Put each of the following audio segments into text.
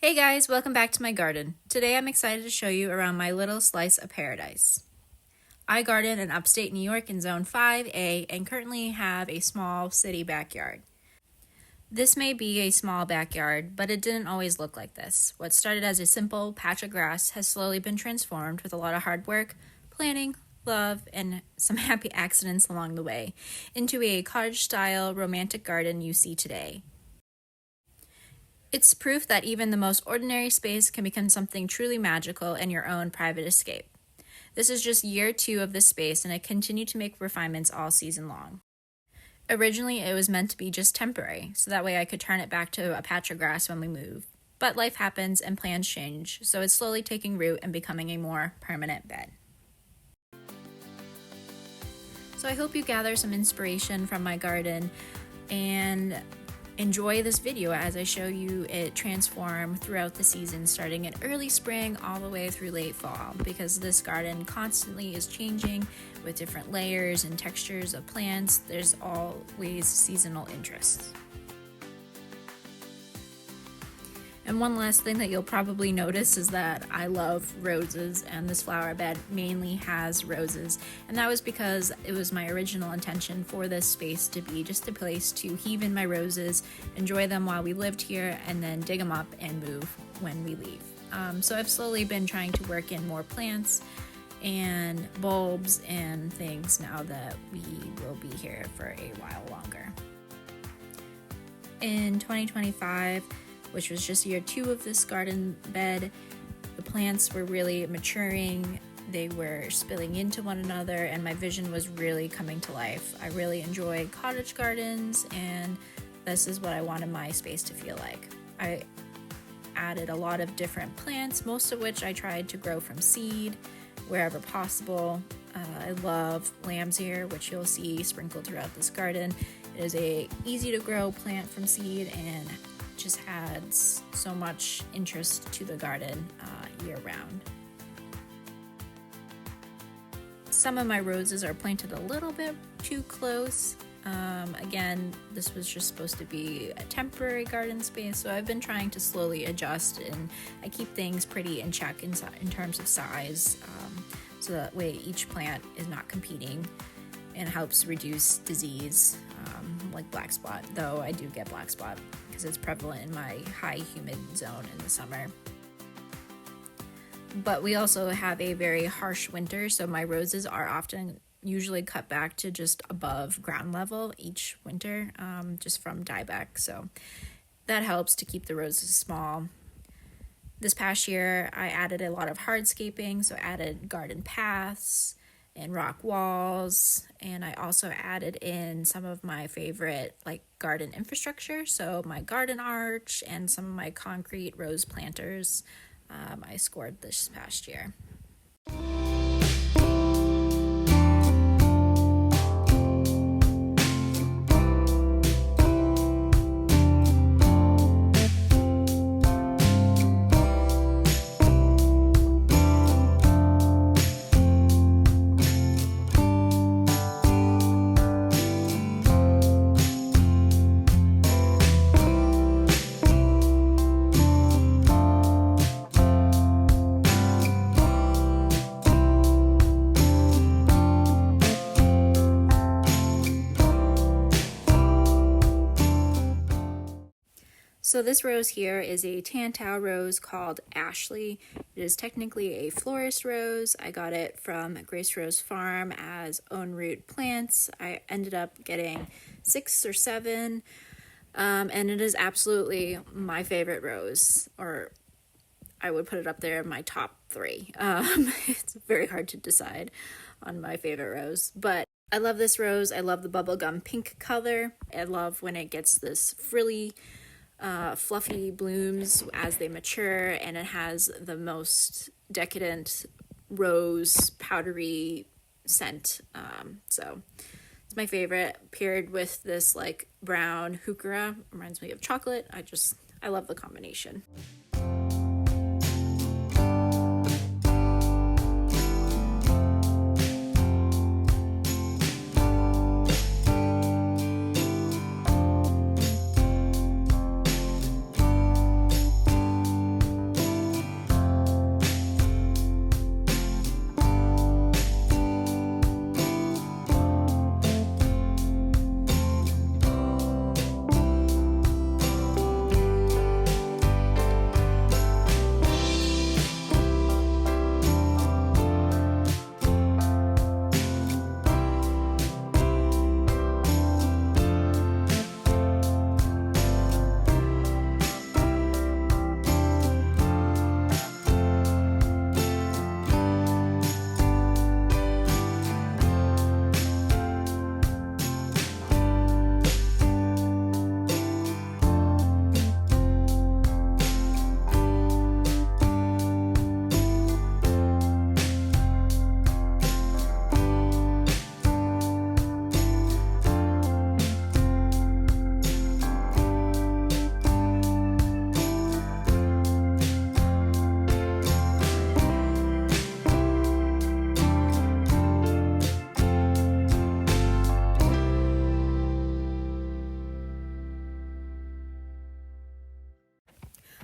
Hey guys, welcome back to my garden. Today I'm excited to show you around my little slice of paradise. I garden in upstate New York in Zone 5A and currently have a small city backyard. This may be a small backyard, but it didn't always look like this. What started as a simple patch of grass has slowly been transformed with a lot of hard work, planning, love, and some happy accidents along the way into a cottage-style romantic garden you see today. It's proof that even the most ordinary space can become something truly magical and your own private escape. This is just year 2 of this space, and I continue to make refinements all season long. Originally, it was meant to be just temporary, so that way I could turn it back to a patch of grass when we move. But life happens and plans change, so it's slowly taking root and becoming a more permanent bed. So I hope you gather some inspiration from my garden and enjoy this video as I show you it transform throughout the season, starting in early spring all the way through late fall, because this garden constantly is changing with different layers and textures of plants. There's always seasonal interest. And one last thing that you'll probably notice is that I love roses, and this flower bed mainly has roses. And that was because it was my original intention for this space to be just a place to heave in my roses, enjoy them while we lived here, and then dig them up and move when we leave. So I've slowly been trying to work in more plants and bulbs and things now that we will be here for a while longer. In 2025, which was just year 2 of this garden bed, the plants were really maturing, they were spilling into one another, and my vision was really coming to life. I really enjoy cottage gardens, and this is what I wanted my space to feel like. I added a lot of different plants, most of which I tried to grow from seed wherever possible. I love lamb's ear, which you'll see sprinkled throughout this garden. It is a easy to grow plant from seed and just adds so much interest to the garden year round. Some of my roses are planted a little bit too close. Again, this was just supposed to be a temporary garden space, so I've been trying to slowly adjust, and I keep things pretty in check in terms of size, so that way each plant is not competing and helps reduce disease like black spot, though I do get black spot because it's prevalent in my high humid zone in the summer. But we also have a very harsh winter, so my roses are usually cut back to just above ground level each winter, just from dieback, so that helps to keep the roses small. This past year I added a lot of hardscaping, so added garden paths and rock walls, and I also added in some of my favorite garden infrastructure, so my garden arch and some of my concrete rose planters I scored this past year. So this rose here is a Tantau rose called Ashley. It is technically a florist rose. I got it from Grace Rose Farm as own root plants. I ended up getting 6 or 7, and it is absolutely my favorite rose, or I would put it up there in my top 3. It's very hard to decide on my favorite rose, but I love this rose. I love the bubblegum pink color. I love when it gets this frilly fluffy blooms as they mature, and it has the most decadent rose powdery scent, so it's my favorite, paired with this brown heuchera. Reminds me of chocolate. I love the combination.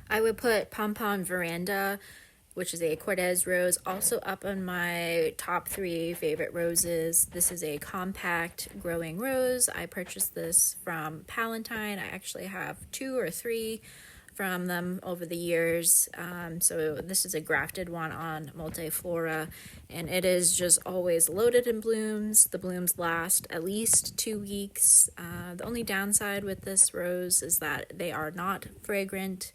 I would put pompon veranda, which is a Cortez rose, also up on my top 3 favorite roses. This is a compact growing rose. I purchased this from Palatine. I actually have 2 or 3 from them over the years. So this is a grafted one on multiflora, and it is just always loaded in blooms. The blooms last at least 2 weeks. The only downside with this rose is that they are not fragrant,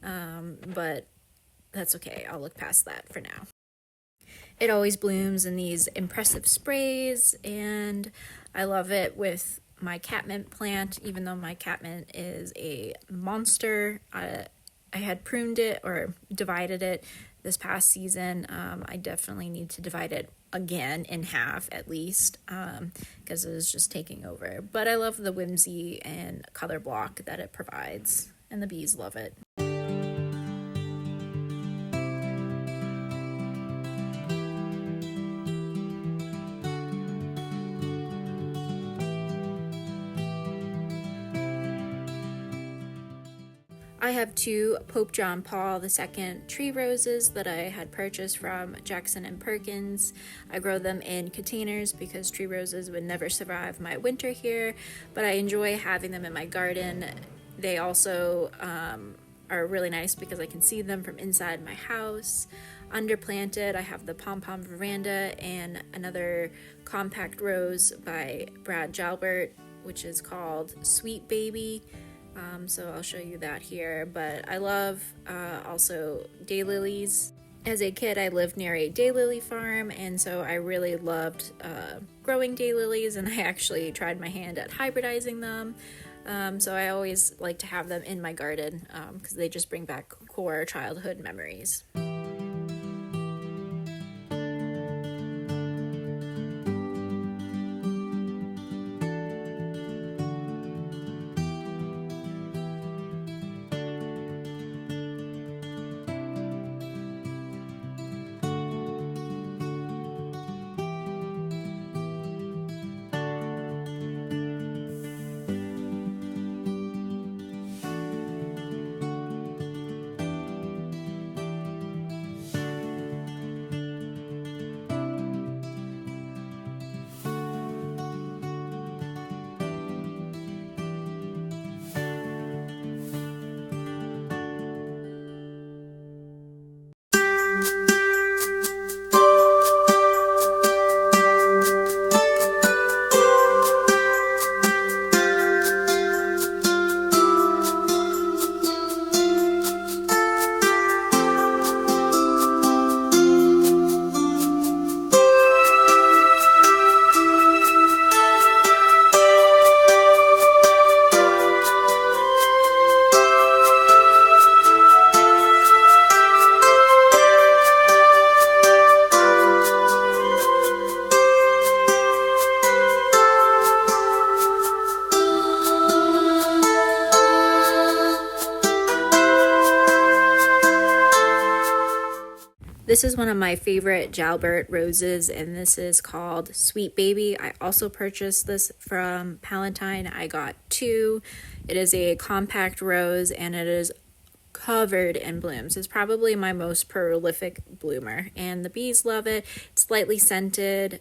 but that's okay. I'll look past that for now. It always blooms in these impressive sprays, and I love it with my catmint plant, even though my catmint is a monster. I had pruned it or divided it this past season. I definitely need to divide it again in half at least, because it is just taking over. But I love the whimsy and color block that it provides, and the bees love it. I have 2 Pope John Paul II tree roses that I had purchased from Jackson and Perkins. I grow them in containers because tree roses would never survive my winter here, but I enjoy having them in my garden. They also are really nice because I can see them from inside my house. Underplanted, I have the Pom-Pom Veranda and another compact rose by Brad Jalbert, which is called Sweet Baby. So I'll show you that here, but I love also daylilies. As a kid, I lived near a daylily farm, and so I really loved growing daylilies, and I actually tried my hand at hybridizing them. So I always like to have them in my garden because they just bring back core childhood memories. This is one of my favorite Jalbert roses, and this is called Sweet Baby. I also purchased this from Palatine. I got 2. It is a compact rose, and it is covered in blooms. It's probably my most prolific bloomer, and the bees love it. It's slightly scented.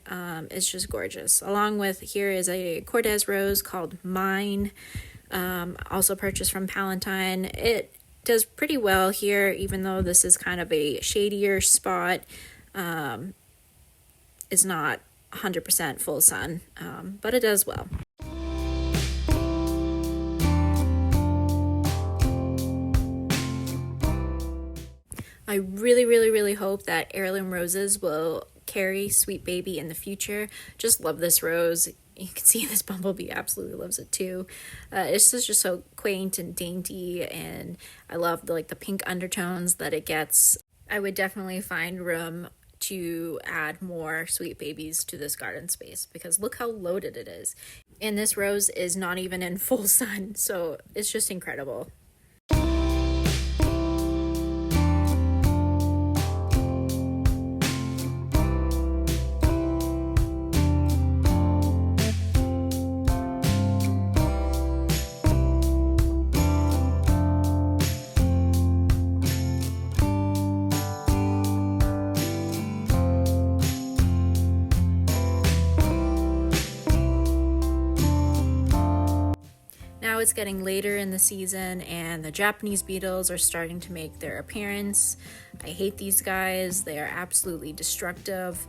It's just gorgeous. Along with, here is a Cortez rose called Mine, also purchased from Palatine. It does pretty well here, even though this is kind of a shadier spot. It's not 100% full sun, but it does well. I really hope that heirloom roses will carry Sweet Baby in the future. Just love this rose. You can see this bumblebee absolutely loves it too. It's just so quaint and dainty, and I love the pink undertones that it gets. I would definitely find room to add more Sweet Babies to this garden space because look how loaded it is. And this rose is not even in full sun, so it's just incredible. Now it's getting later in the season and the Japanese beetles are starting to make their appearance. I hate these guys. They are absolutely destructive,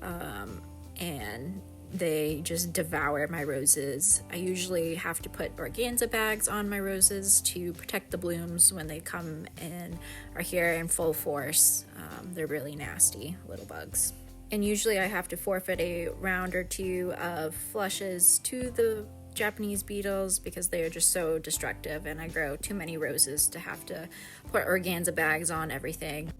and they just devour my roses. I usually have to put organza bags on my roses to protect the blooms when they come and are here in full force. They're really nasty little bugs. And usually I have to forfeit a round or two of flushes to the Japanese beetles because they are just so destructive, and I grow too many roses to have to put organza bags on everything.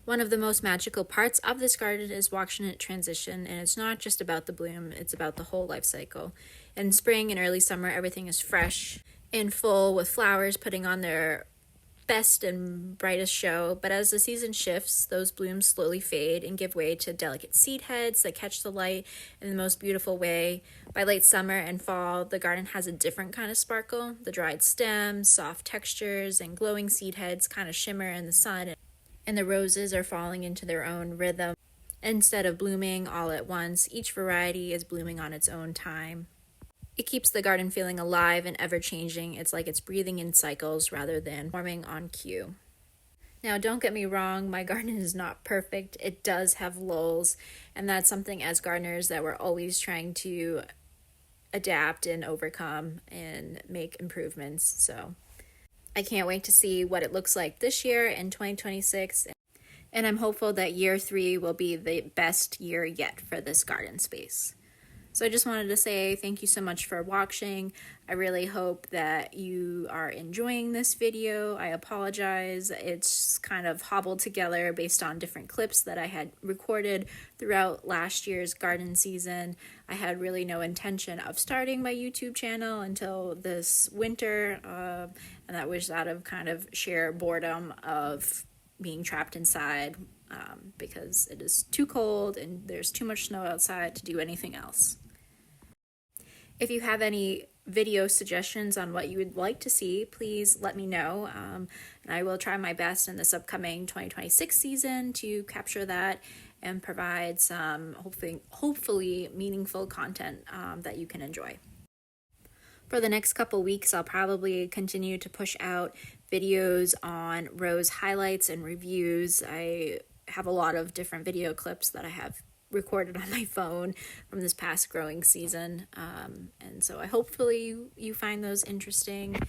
One of the most magical parts of this garden is watching it transition, and it's not just about the bloom, it's about the whole life cycle. In spring and early summer, everything is fresh and full with flowers putting on their best and brightest show, but as the season shifts, those blooms slowly fade and give way to delicate seed heads that catch the light in the most beautiful way. By late summer and fall, the garden has a different kind of sparkle. The dried stems, soft textures, and glowing seed heads kind of shimmer in the sun, and the roses are falling into their own rhythm. Instead of blooming all at once, each variety is blooming on its own time. It keeps the garden feeling alive and ever-changing. It's like it's breathing in cycles rather than forming on cue. Now, don't get me wrong, my garden is not perfect. It does have lulls, and that's something as gardeners that we're always trying to adapt and overcome and make improvements. So I can't wait to see what it looks like this year in 2026, and I'm hopeful that year 3 will be the best year yet for this garden space. So I just wanted to say thank you so much for watching. I really hope that you are enjoying this video. I apologize. It's kind of hobbled together based on different clips that I had recorded throughout last year's garden season. I had really no intention of starting my YouTube channel until this winter, and that was out of kind of sheer boredom of being trapped inside because it is too cold and there's too much snow outside to do anything else. If you have any video suggestions on what you would like to see, please let me know, and I will try my best in this upcoming 2026 season to capture that and provide some hopefully meaningful content that you can enjoy. For the next couple weeks, I'll probably continue to push out videos on rose highlights and reviews. I have a lot of different video clips that I have recorded on my phone from this past growing season, and so I hopefully you find those interesting.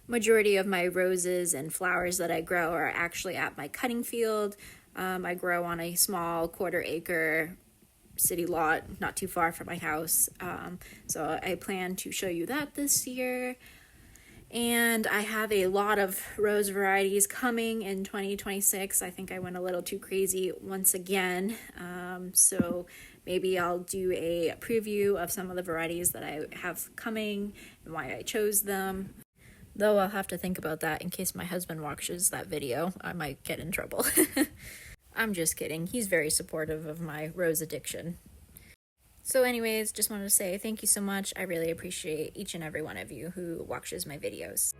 Majority of my roses and flowers that I grow are actually at my cutting field. I grow on a small 1/4 acre city lot not too far from my house, so I plan to show you that this year. And I have a lot of rose varieties coming in 2026. I think I went a little too crazy once again. So maybe I'll do a preview of some of the varieties that I have coming and why I chose them. Though I'll have to think about that in case my husband watches that video. I might get in trouble. I'm just kidding. He's very supportive of my rose addiction. So anyways, just wanted to say thank you so much. I really appreciate each and every one of you who watches my videos.